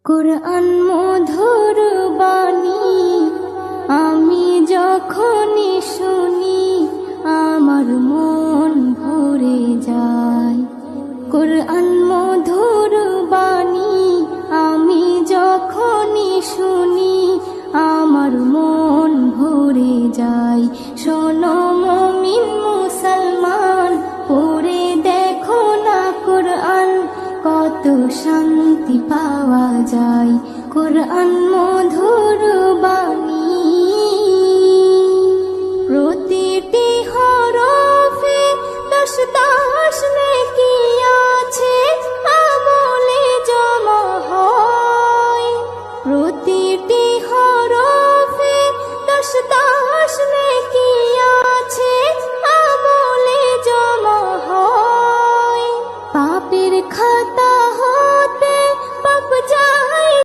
কুরআন মধুর বাণী আমি যখনই শুনি আমার মন ভরে যায়। কুরআন মধুর বাণী আমি যখনই শুনি আমার মন ভরে যায়। শোনো মুমিন মুসলমান, পড়ে দেখো না কুরআন, কত শান্তি পাওয়া যায়। কুরআন মধুর বাণী